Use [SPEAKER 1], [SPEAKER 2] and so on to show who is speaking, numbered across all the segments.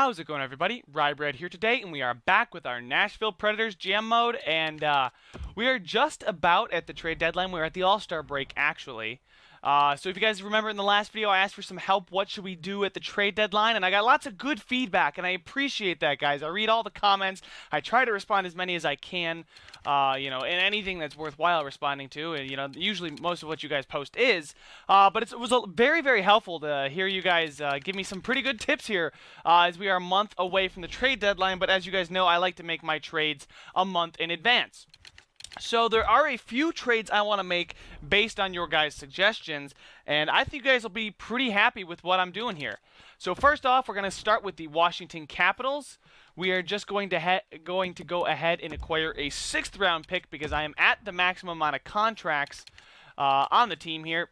[SPEAKER 1] How's it going, everybody? Rybread here today, and we are back with our Nashville Predators GM mode, and we are just about at the trade deadline. We're at the All-Star break, actually. So if you guys remember in the last video, I asked for some help. What should we do at the trade deadline? And I got lots of good feedback, and I appreciate that, guys. I read all the comments. I try to respond as many as I can, and anything that's worthwhile responding to. And, usually most of what you guys post is. But it was very, very helpful to hear you guys give me some pretty good tips here as we are a month away from the trade deadline. But as you guys know, I like to make my trades a month in advance. So there are a few trades I want to make based on your guys' suggestions, and I think you guys will be pretty happy with what I'm doing here. So first off, we're going to start with the Washington Capitals. We are just going to go ahead and acquire a 6th round pick because I am at the maximum amount of contracts on the team here.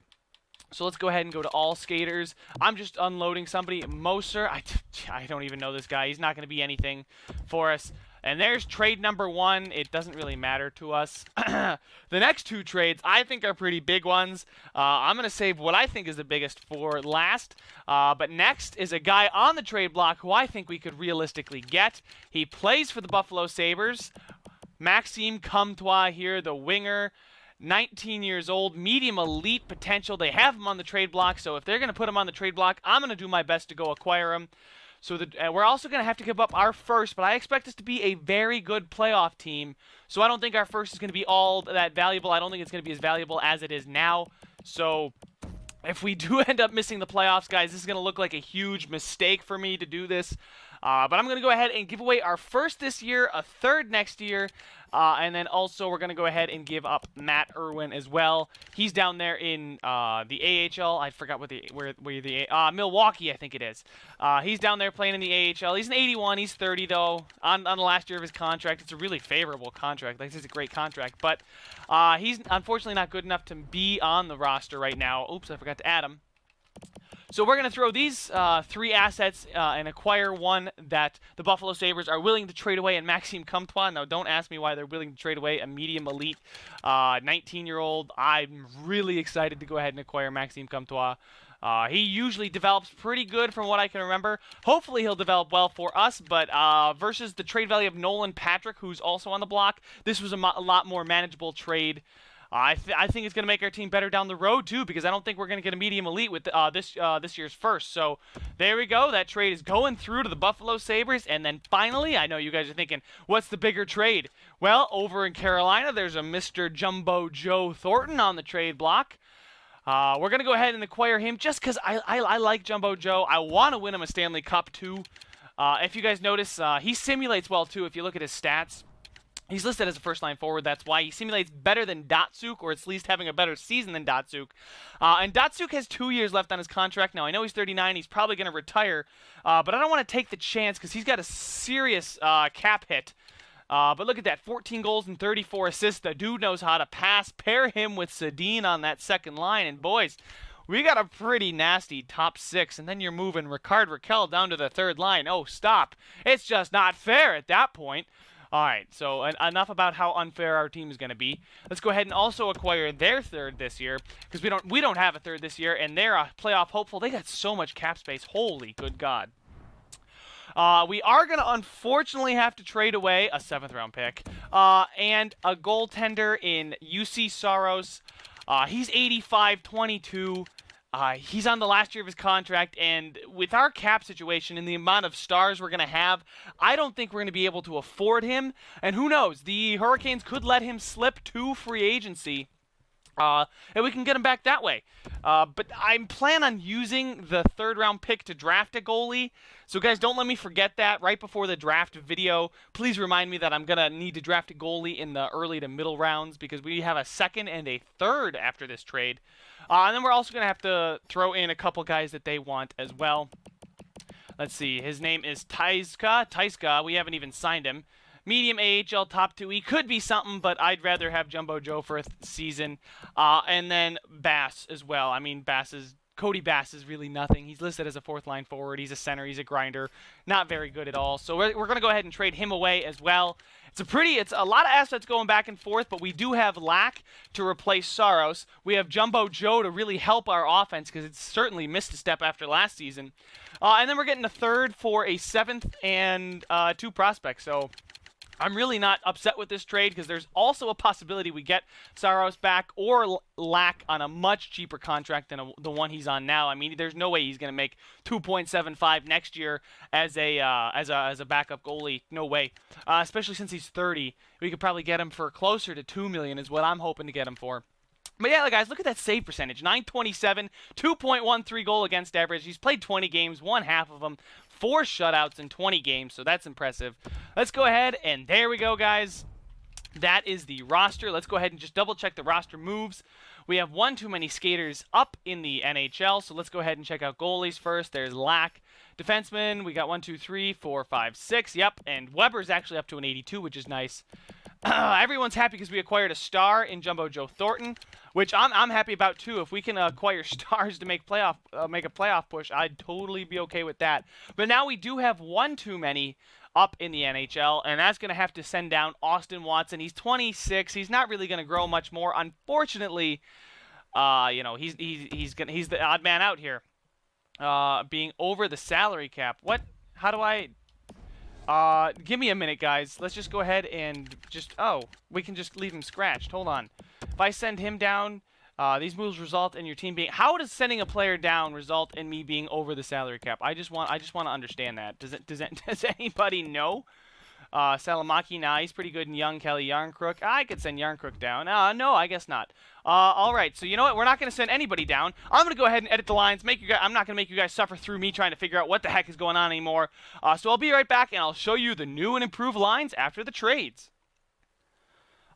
[SPEAKER 1] So let's go ahead and go to all skaters. I'm just unloading somebody. Moser, I don't even know this guy. He's not going to be anything for us. And there's trade number 1. It doesn't really matter to us. The next 2 trades I think are pretty big ones. I'm going to save what I think is the biggest for last. But next is a guy on the trade block who I think we could realistically get. He plays for the Buffalo Sabres. Maxime Comtois here, the winger. 19 years old, medium elite potential. They have him on the trade block, so if they're going to put him on the trade block, I'm going to do my best to go acquire him. So we're also going to have to give up our first, but I expect us to be a very good playoff team. So I don't think our first is going to be all that valuable. I don't think it's going to be as valuable as it is now. So if we do end up missing the playoffs, guys, this is going to look like a huge mistake for me to do this. But I'm going to go ahead and give away our first this year, a 3rd next year, and then also we're going to go ahead and give up Matt Irwin as well. He's down there in the AHL. I forgot where Milwaukee, I think it is. He's down there playing in the AHL. He's an 81. He's 30 though. On the last year of his contract, it's a really favorable contract. Like, this is a great contract, but he's unfortunately not good enough to be on the roster right now. Oops, I forgot to add him. So we're going to throw these 3 assets and acquire one that the Buffalo Sabres are willing to trade away in Maxime Comtois. Now, don't ask me why they're willing to trade away a medium elite 19-year-old. I'm really excited to go ahead and acquire Maxime Comtois. He usually develops pretty good from what I can remember. Hopefully he'll develop well for us, but versus the trade value of Nolan Patrick, who's also on the block, this was a lot more manageable trade. I think it's going to make our team better down the road, too, because I don't think we're going to get a medium elite with this year's first. So there we go. That trade is going through to the Buffalo Sabres. And then finally, I know you guys are thinking, what's the bigger trade? Well, over in Carolina, there's a Mr. Jumbo Joe Thornton on the trade block. We're going to go ahead and acquire him just because I like Jumbo Joe. I want to win him a Stanley Cup, too. If you guys notice, he simulates well, too, if you look at his stats. He's listed as a first-line forward. That's why he simulates better than Datsuk, or at least having a better season than Datsuk. And Datsuk has 2 years left on his contract. Now, I know he's 39. He's probably going to retire. But I don't want to take the chance because he's got a serious cap hit. But look at that. 14 goals and 34 assists. The dude knows how to pass. Pair him with Sedin on that second line. And, boys, we got a pretty nasty top 6. And then you're moving Ricard Raquel down to the 3rd line. Oh, stop. It's just not fair at that point. All right, so enough about how unfair our team is going to be. Let's go ahead and also acquire their 3rd this year because we don't have a 3rd this year, and they're a playoff hopeful. They got so much cap space. Holy good God. We are going to unfortunately have to trade away a 7th round pick and a goaltender in UC Soros. He's 85-22. He's on the last year of his contract, and with our cap situation and the amount of stars we're going to have, I don't think we're going to be able to afford him. And who knows, the Hurricanes could let him slip to free agency, and we can get him back that way. But I plan on using the 3rd round pick to draft a goalie. So guys, don't let me forget that right before the draft video. Please remind me that I'm going to need to draft a goalie in the early to middle rounds because we have a 2nd and a 3rd after this trade. And then we're also going to have to throw in a couple guys that they want as well. Let's see. His name is Taiska. We haven't even signed him. Medium AHL top 2. He could be something, but I'd rather have Jumbo Joe for a season. And then Bass as well. I mean, Cody Bass is really nothing. He's listed as a 4th-line forward. He's a center. He's a grinder. Not very good at all. So we're going to go ahead and trade him away as well. It's a lot of assets going back and forth, but we do have Lack to replace Saros. We have Jumbo Joe to really help our offense because it's certainly missed a step after last season. And then we're getting a third for a 7th and 2 prospects. So I'm really not upset with this trade because there's also a possibility we get Saros back or Lack on a much cheaper contract than the one he's on now. I mean, there's no way he's going to make 2.75 next year as a backup goalie. No way. Especially since he's 30, we could probably get him for closer to $2 million is what I'm hoping to get him for. But yeah, guys, look at that save percentage. 927, 2.13 goal against average. He's played 20 games, won half of them, 4 shutouts in 20 games, so that's impressive. Let's go ahead, and there we go, guys. That is the roster. Let's go ahead and just double-check the roster moves. We have one too many skaters up in the NHL, so let's go ahead and check out goalies first. There's Lack. Defensemen, we got 1, 2, 3, 4, 5, 6. Yep, and Weber's actually up to an 82, which is nice. Everyone's happy because we acquired a star in Jumbo Joe Thornton, which I'm happy about too. If we can acquire stars to make a playoff push, I'd totally be okay with that. But now we do have one too many up in the NHL, and that's going to have to send down Austin Watson. He's 26. He's not really going to grow much more. Unfortunately, he's the odd man out here, being over the salary cap. What? How do I? Give me a minute, guys. Let's just go ahead and we can just leave him scratched. Hold on. If I send him down, these moves result in your team being. How does sending a player down result in me being over the salary cap? I just want to understand that. Does anybody know? Salamaki, nah, he's pretty good in young. Kelly Yarncrook, I could send Yarncrook down. No, I guess not. All right, so you know what? We're not going to send anybody down. I'm going to go ahead and edit the lines. I'm not going to make you guys suffer through me trying to figure out what the heck is going on anymore. So I'll be right back, and I'll show you the new and improved lines after the trades.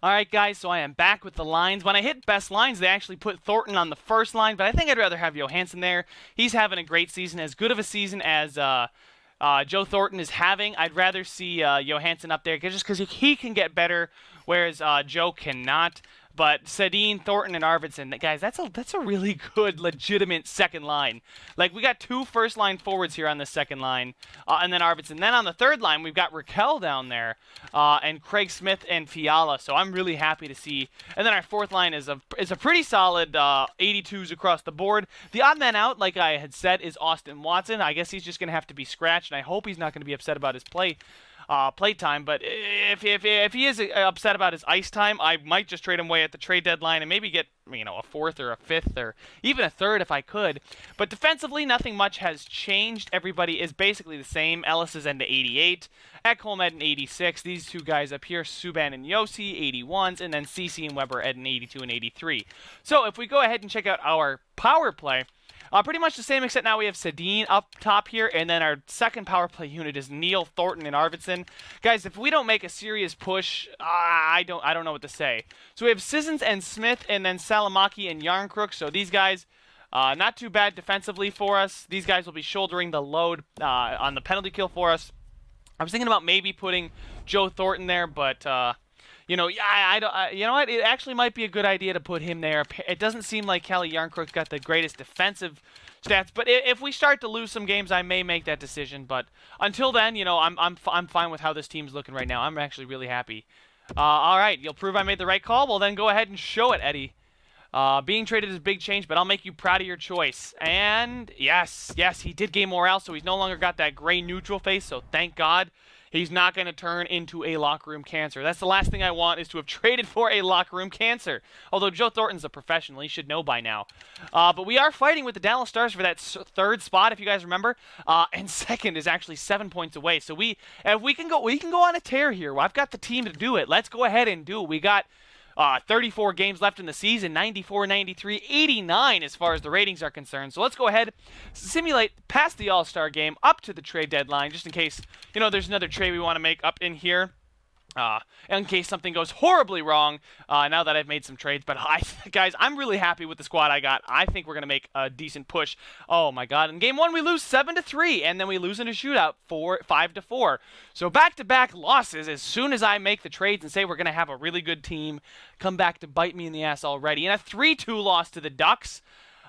[SPEAKER 1] All right, guys, so I am back with the lines. When I hit best lines, they actually put Thornton on the first line, but I think I'd rather have Johansson there. He's having a great season, as good of a season as Joe Thornton is having. I'd rather see Johansson up there just because he can get better, whereas Joe cannot. But Sedin, Thornton, and Arvidsson, guys, that's a really good, legitimate second line. Like, we got 2 first-line forwards here on the second line, and then Arvidsson. Then on the third line, we've got Raquel down there, and Craig Smith and Fiala. So I'm really happy to see. And then our fourth line is a pretty solid 82s across the board. The odd man out, like I had said, is Austin Watson. I guess he's just going to have to be scratched, and I hope he's not going to be upset about his playtime, but if he is upset about his ice time, I might just trade him away at the trade deadline and maybe get a 4th or a 5th or even a 3rd if I could. But defensively, nothing much has changed. Everybody is basically the same. Ellis is at an 88, Ekholm at an 86. These 2 guys up here, Subban and Yossi, 81s, and then CC and Weber at an 82 and 83. So if we go ahead and check out our power play, pretty much the same, except now we have Sedin up top here, and then our second power play unit is Neal, Thornton, and Arvidsson. Guys, if we don't make a serious push, I don't know what to say. So we have Sissons and Smith, and then Salamaki and Yarncrook. So these guys, not too bad defensively for us. These guys will be shouldering the load on the penalty kill for us. I was thinking about maybe putting Joe Thornton there, but you know what? It actually might be a good idea to put him there. It doesn't seem like Kelly Yarncrook's got the greatest defensive stats, but if we start to lose some games, I may make that decision. But until then, I'm fine with how this team's looking right now. I'm actually really happy. All right, you'll prove I made the right call. Well, then go ahead and show it, Eddie. Being traded is a big change, but I'll make you proud of your choice. And yes, he did gain morale, so he's no longer got that gray neutral face, so thank God. He's not going to turn into a locker room cancer. That's the last thing I want, is to have traded for a locker room cancer. Although Joe Thornton's a professional. He should know by now. But we are fighting with the Dallas Stars for that 3rd spot, if you guys remember. And 2nd is actually 7 points away. So if we can go on a tear here. I've got the team to do it. Let's go ahead and do it. We got 34 games left in the season, 94, 93, 89 as far as the ratings are concerned. So let's go ahead, simulate past the All-Star game up to the trade deadline, just in case, there's another trade we want to make up in here. In case something goes horribly wrong, now that I've made some trades. But guys, I'm really happy with the squad I got. I think we're going to make a decent push. Oh my God. In game 1, we lose 7-3, and then we lose in a shootout 5-4. So back-to-back losses as soon as I make the trades and say we're going to have a really good team come back to bite me in the ass already. And a 3-2 loss to the Ducks.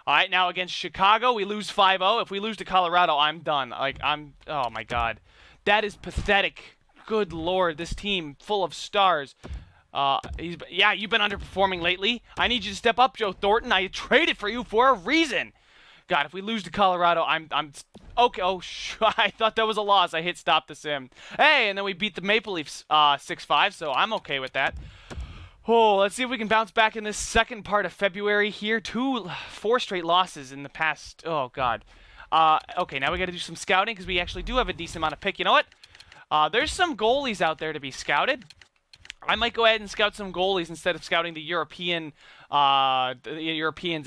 [SPEAKER 1] All right, now against Chicago, we lose 5-0. If we lose to Colorado, I'm done. Oh my God. That is pathetic. Good Lord, this team full of stars. Yeah, you've been underperforming lately. I need you to step up, Joe Thornton. I traded for you for a reason. God, if we lose to Colorado, I'm okay. Oh, I thought that was a loss. I hit stop the sim. Hey, and then we beat the Maple Leafs 6-5, so I'm okay with that. Oh, let's see if we can bounce back in this second part of February here. 4 straight losses in the past. Oh, God. Okay, now we got to do some scouting because we actually do have a decent amount of pick. You know what? There's some goalies out there to be scouted. I might go ahead and scout some goalies instead of scouting the Europeans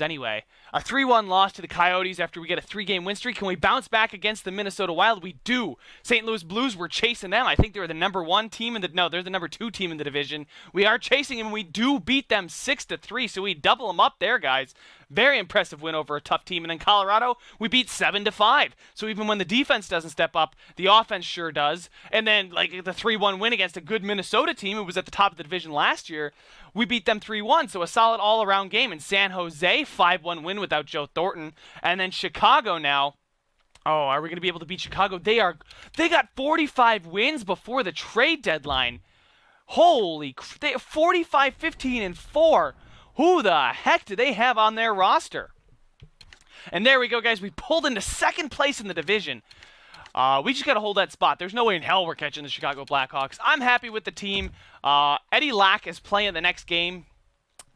[SPEAKER 1] anyway. A 3-1 loss to the Coyotes after we get a 3-game win streak. Can we bounce back against the Minnesota Wild? We do. St. Louis Blues, we're chasing them. I think they're the number 1 team in the... No, they're the number 2 team in the division. We are chasing them, and we do beat them 6-3, so we double them up there, guys. Very impressive win over a tough team. And in Colorado, we beat 7-5. So even when the defense doesn't step up, the offense sure does. And then, like, the 3-1 win against a good Minnesota team who was at the top of the division last year, we beat them 3-1. So a solid all-around game. In San Jose, 5-1 win without Joe Thornton. And then Chicago now. Oh, are we going to be able to beat Chicago? They got 45 wins before the trade deadline. Holy, they 45, 15, and 4. Who the heck do they have on their roster? And there we go, guys. We pulled into second place in the division. We just got to hold that spot. There's no way in hell we're catching the Chicago Blackhawks. I'm happy with the team. Eddie Lack is playing the next game.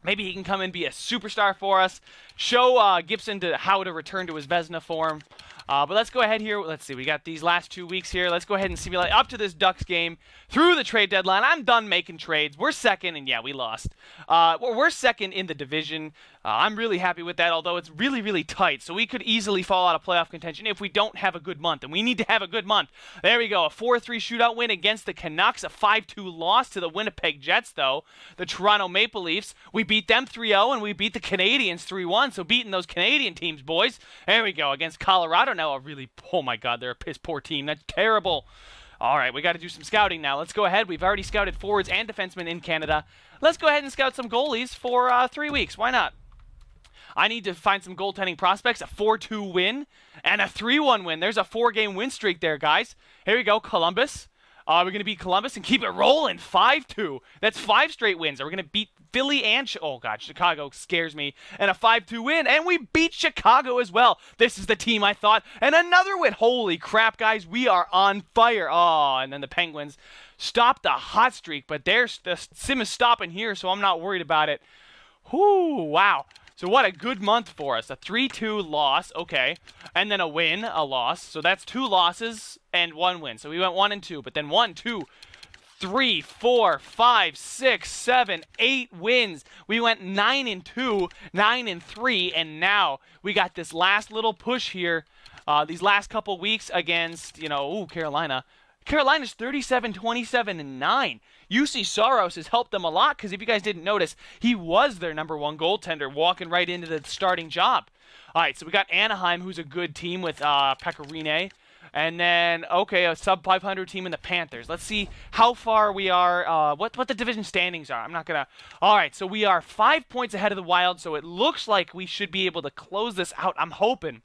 [SPEAKER 1] Maybe he can come and be a superstar for us. Show Gibson how to return to his Vezina form. But let's go ahead here. Let's see. We got these last 2 weeks here. Let's go ahead and simulate up to this Ducks game through the trade deadline. I'm done making trades. We're second, and yeah, we lost. We're second in the division. I'm really happy with that, although it's really, really tight. So we could easily fall out of playoff contention if we don't have a good month, and we need to have a good month. There we go. A 4-3 shootout win against the Canucks. A 5-2 loss to the Winnipeg Jets, though. The Toronto Maple Leafs. We beat them 3-0, and we beat the Canadiens 3-1. So beating those Canadian teams, boys. There we go. Against Colorado now. Oh my God, they're a piss poor team. That's terrible. All right, we got to do some scouting now. Let's go ahead. We've already scouted forwards and defensemen in Canada. Let's go ahead and scout some goalies for 3 weeks. Why not? I need to find some goaltending prospects. A 4-2 win and a 3-1 win. There's a 4-game win streak there, guys. Here we go, Columbus. We're going to beat Columbus and keep it rolling. 5-2. That's 5 straight wins. We're going to beat Philly and... Oh, God, Chicago scares me. And a 5-2 win. And we beat Chicago as well. This is the team I thought. And another win. Holy crap, guys. We are on fire. Oh, and then the Penguins stopped the hot streak. But the sim is stopping here, so I'm not worried about it. Whoo, wow. So what a good month for us. A 3-2 loss, okay. And then a win, a loss. So that's 2 losses and 1 win. So we went 1-2, but then 1, 2, 3, 4, 5, 6, 7, 8 wins. We went 9-2, 9-3, and now we got this last little push here. These last couple weeks against, Carolina. Carolina's 37-27-9. UC Saros has helped them a lot because if you guys didn't notice, he was their number 1 goaltender walking right into the starting job. All right, so we got Anaheim, who's a good team with Pecorine. And then, okay, a sub-500 team in the Panthers. Let's see how far we are, what the division standings are. I'm not going to... All right, so we are 5 points ahead of the Wild, so it looks like we should be able to close this out. I'm hoping.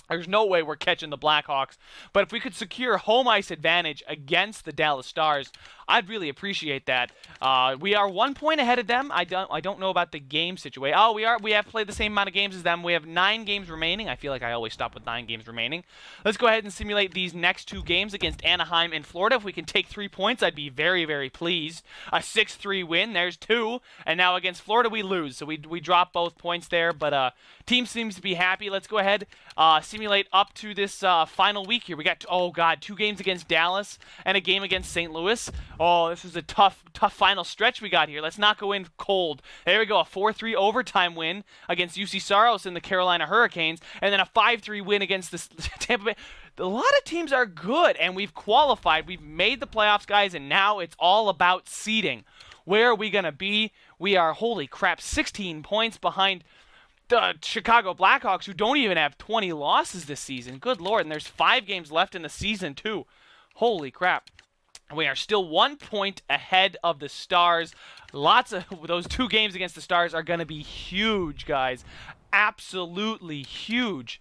[SPEAKER 1] There's no way we're catching the Blackhawks. But if we could secure home ice advantage against the Dallas Stars, I'd really appreciate that. We are 1 point ahead of them. I don't know about the game situation. Oh, we have played the same amount of games as them. We have 9 games remaining. I feel like I always stop with 9 games remaining. Let's go ahead and simulate these next 2 games against Anaheim and Florida. If we can take 3 points, I'd be very, very pleased. A 6-3 win. There's 2. And now against Florida, we lose. So we drop both points there. But team seems to be happy. Let's go ahead, simulate up to this final week here. We got, 2 games against Dallas and a game against St. Louis. Oh, this is a tough final stretch we got here. Let's not go in cold. There we go, a 4-3 overtime win against UC Saros and the Carolina Hurricanes, and then a 5-3 win against the Tampa Bay. A lot of teams are good, and we've qualified. We've made the playoffs, guys, and now it's all about seeding. Where are we going to be? We are, holy crap, 16 points behind the Chicago Blackhawks, who don't even have 20 losses this season. Good Lord, and there's 5 games left in the season, too. Holy crap. We are still 1 point ahead of the Stars. Lots of those 2 games against the Stars are going to be huge, guys. Absolutely huge.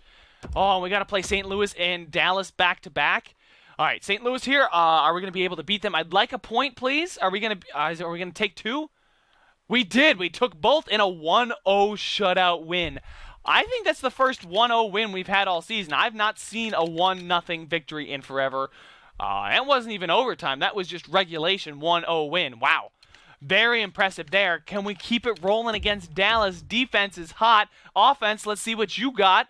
[SPEAKER 1] Oh, we got to play St. Louis and Dallas back-to-back. All right, St. Louis here. Are we going to be able to beat them? I'd like a point, please. Are we going to take two? We did. We took both in a 1-0 shutout win. I think that's the first 1-0 win we've had all season. I've not seen a 1-0 victory in forever. It wasn't even overtime. That was just regulation 1-0 win. Wow. Very impressive there. Can we keep it rolling against Dallas? Defense is hot. Offense, let's see what you got.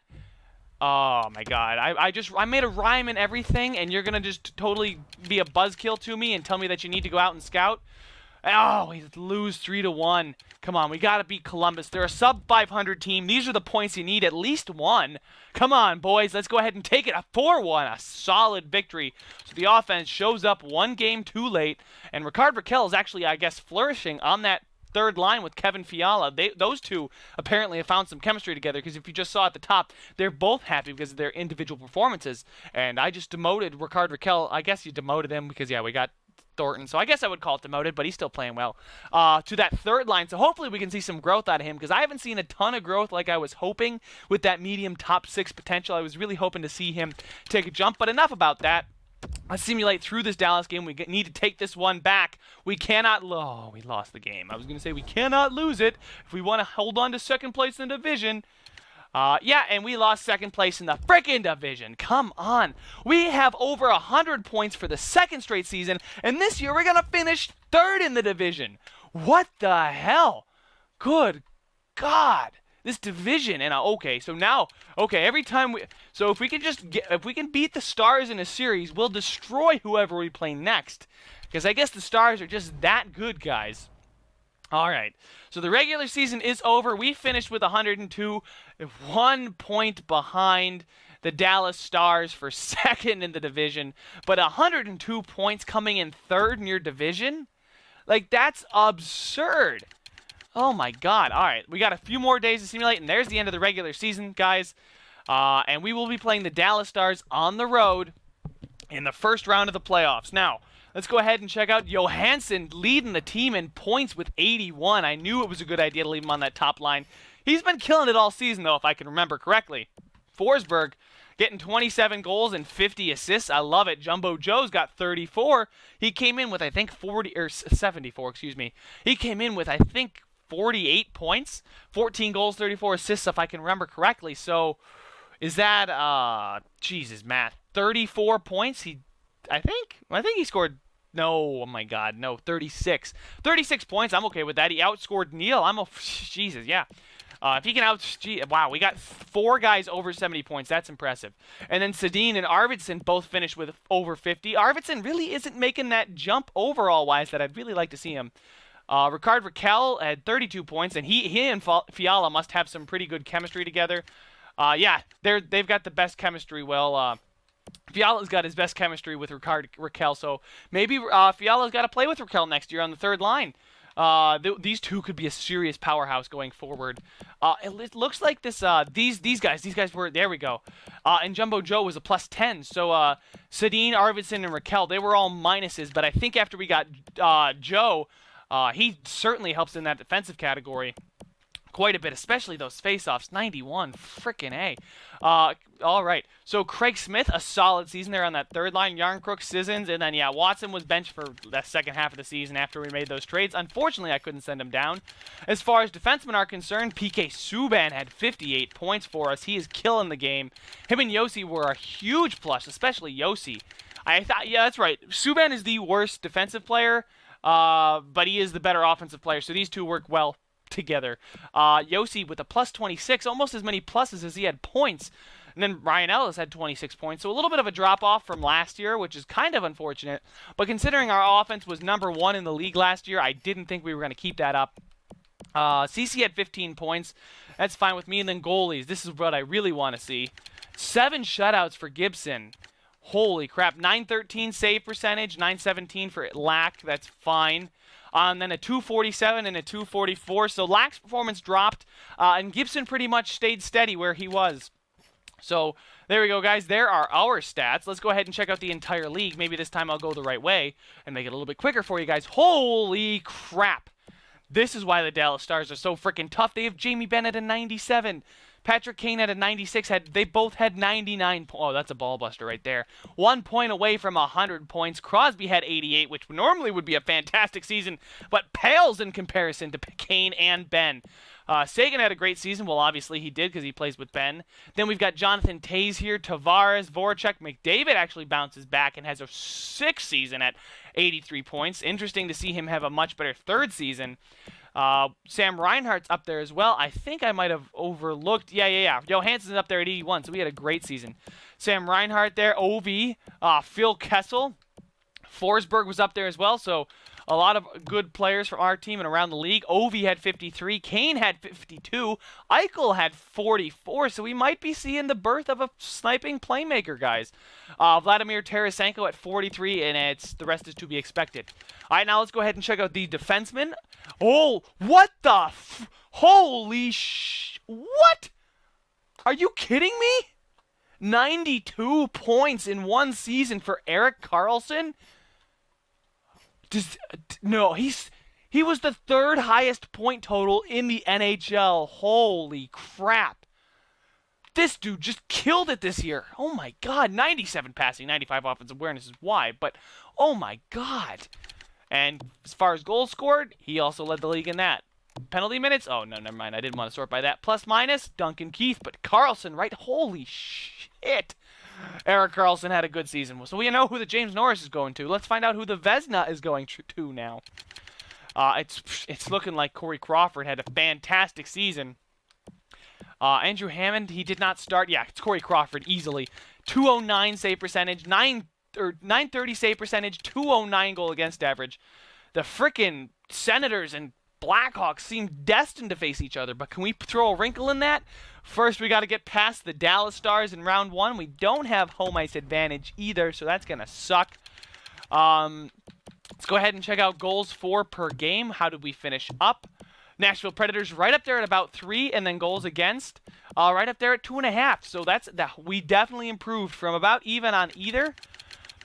[SPEAKER 1] Oh, my God. I made a rhyme and everything, and you're going to just totally be a buzzkill to me and tell me that you need to go out and scout? Oh, we lose 3-1. Come on, we got to beat Columbus. They're a sub-500 team. These are the points you need, at least one. Come on, boys. Let's go ahead and take it. A 4-1, a solid victory. So the offense shows up one game too late, and Rickard Rakell is actually, I guess, flourishing on that third line with Kevin Fiala. Those two apparently have found some chemistry together, because if you just saw at the top, they're both happy because of their individual performances. And I just demoted Rickard Rakell. I guess you demoted him because, yeah, we got Thornton, so I guess I would call it demoted, but he's still playing well, to that third line. So hopefully we can see some growth out of him, because I haven't seen a ton of growth like I was hoping with that medium top 6 potential. I was really hoping to see him take a jump, but enough about that. Let's simulate through this Dallas game. We need to take this one back. We cannot... Oh, we lost the game. I was going to say we cannot lose it if we want to hold on to second place in the division. Yeah, and we lost second place in the frickin' division. Come on. We have over 100 points for the second straight season, and this year we're going to finish third in the division. What the hell? Good God. This division, and okay, so now, okay, every time we... So if we can beat the Stars in a series, we'll destroy whoever we play next. Because I guess the Stars are just that good, guys. All right, so the regular season is over. We finished with 102, 1 point behind the Dallas Stars for second in the division, but 102 points coming in third in your division? Like, that's absurd. Oh, my God. All right, we got a few more days to simulate, and there's the end of the regular season, guys. And we will be playing the Dallas Stars on the road in the first round of the playoffs. Now, let's go ahead and check out Johansson leading the team in points with 81. I knew it was a good idea to leave him on that top line. He's been killing it all season, though, if I can remember correctly. Forsberg getting 27 goals and 50 assists. I love it. Jumbo Joe's got 34. He came in with, I think, 74, excuse me. He came in with, I think, 48 points, 14 goals, 34 assists, if I can remember correctly. So, is that, Jesus, math, 34 points? I think he scored... No, oh my God, no, 36. 36 points, I'm okay with that. He outscored Neal. Jesus, yeah. If he can wow, we got 4 guys over 70 points. That's impressive. And then Sedin and Arvidsson both finished with over 50. Arvidsson really isn't making that jump overall-wise that I'd really like to see him. Rickard Rakell had 32 points, and he and Fiala must have some pretty good chemistry together. Yeah, they've got the best chemistry. Well, Fiala's got his best chemistry with Rickard Rakell, so maybe Fiala's got to play with Rakell next year on the third line. These two could be a serious powerhouse going forward. It looks like this. These guys were, there we go. And Jumbo Joe was a +10. So Sedin, Arvidsson, and Rakell, they were all minuses. But I think after we got Joe, he certainly helps in that defensive category quite a bit, especially those face-offs. 91, frickin' A. All right, so Craig Smith, a solid season there on that third line. Yarncrook, Sissons, and then, yeah, Watson was benched for the second half of the season after we made those trades. Unfortunately, I couldn't send him down. As far as defensemen are concerned, PK Subban had 58 points for us. He is killing the game. Him and Yossi were a huge plus, especially Yossi. I thought, yeah, that's right. Subban is the worst defensive player, but he is the better offensive player, so these two work well together. Yossi with a +26, almost as many pluses as he had points. And then Ryan Ellis had 26 points, so a little bit of a drop-off from last year, which is kind of unfortunate. But considering our offense was #1 in the league last year, I didn't think we were going to keep that up. CC had 15 points. That's fine with me. And then goalies. This is what I really want to see. 7 shutouts for Gibson. Holy crap. 913 save percentage, 917 for Lack. That's fine. And then a 247 and a 244. So Lack's performance dropped, and Gibson pretty much stayed steady where he was. So there we go, guys. There are our stats. Let's go ahead and check out the entire league. Maybe this time I'll go the right way and make it a little bit quicker for you guys. Holy crap. This is why the Dallas Stars are so freaking tough. They have Jamie Bennett at 97. Patrick Kane had a 96. They both had 99. Oh, that's a ball buster right there. 1 point away from 100 points. Crosby had 88, which normally would be a fantastic season, but pales in comparison to Kane and Ben. Sagan had a great season. Well, obviously he did because he plays with Ben. Then we've got Jonathan Toews here, Tavares, Voracek. McDavid actually bounces back and has a 6th season at 83 points. Interesting to see him have a much better 3rd season. Sam Reinhart's up there as well. I think I might have overlooked. Yeah. Johansson's up there at 81, so he had a great season. Sam Reinhart there, Ovi, Phil Kessel. Forsberg was up there as well, so a lot of good players from our team and around the league. Ovi had 53. Kane had 52. Eichel had 44. So we might be seeing the birth of a sniping playmaker, guys. Vladimir Tarasenko at 43, and the rest is to be expected. All right, now let's go ahead and check out the defensemen. Oh, what the holy what? Are you kidding me? 92 points in one season for Erik Karlsson? No, he was the 3rd highest point total in the NHL. Holy crap. This dude just killed it this year. Oh my god, 97 passing, 95 offensive awareness is why, but oh my god. And as far as goals scored, he also led the league in that. Penalty minutes? Oh, no, never mind. I didn't want to sort by that. Plus minus, Duncan Keith, but Karlsson, right? Holy shit. Erik Karlsson had a good season. So we know who the James Norris is going to. Let's find out who the Vezina is going to now. It's looking like Corey Crawford had a fantastic season. Andrew Hammond, he did not start. Yeah, it's Corey Crawford easily. 209 save percentage, 930 save percentage, 209 goal against average. The frickin' Senators and Blackhawks seem destined to face each other, but can we throw a wrinkle in that? First, we got to get past the Dallas Stars in round 1. We don't have home ice advantage either, so that's going to suck. Let's go ahead and check out goals for per game. How did we finish up? Nashville Predators right up there at about 3, and then goals against right up there at 2.5. So we definitely improved from about even on either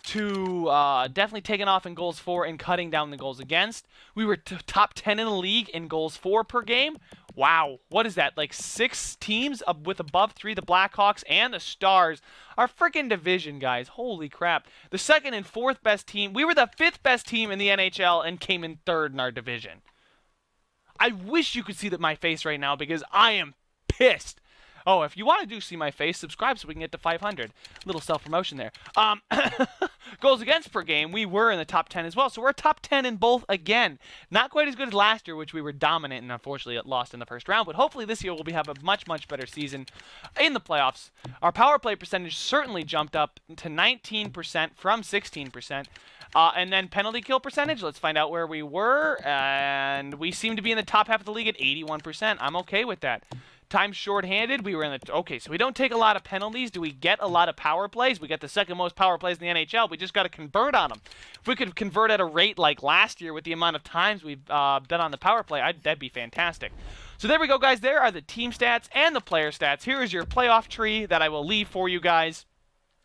[SPEAKER 1] to definitely taking off in goals for and cutting down the goals against. We were top 10 in the league in goals for per game. Wow, what is that? Like 6 teams with above 3, the Blackhawks and the Stars. Our freaking division, guys. Holy crap. The 2nd and 4th best team. We were the 5th best team in the NHL and came in 3rd in our division. I wish you could see my face right now because I am pissed. Oh, if you want to see my face, subscribe so we can get to 500. Little self-promotion there. Goals against per game, we were in the top 10 as well. So we're top 10 in both again. Not quite as good as last year, which we were dominant and unfortunately lost in the first round. But hopefully this year we'll have a much, much better season in the playoffs. Our power play percentage certainly jumped up to 19% from 16%. And then penalty kill percentage, let's find out where we were. And we seem to be in the top half of the league at 81%. I'm okay with that. Time shorthanded, we were in the... Okay, so we don't take a lot of penalties. Do we get a lot of power plays? We get the 2nd most power plays in the NHL. We just got to convert on them. If we could convert at a rate like last year with the amount of times we've been on the power play, that'd be fantastic. So there we go, guys. There are the team stats and the player stats. Here is your playoff tree that I will leave for you guys.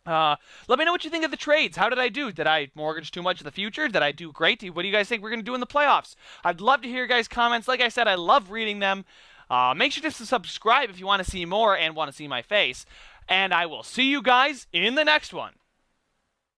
[SPEAKER 1] Let me know what you think of the trades. How did I do? Did I mortgage too much of the future? Did I do great? What do you guys think we're going to do in the playoffs? I'd love to hear your guys' comments. Like I said, I love reading them. Make sure to subscribe if you want to see more and want to see my face. And I will see you guys in the next one.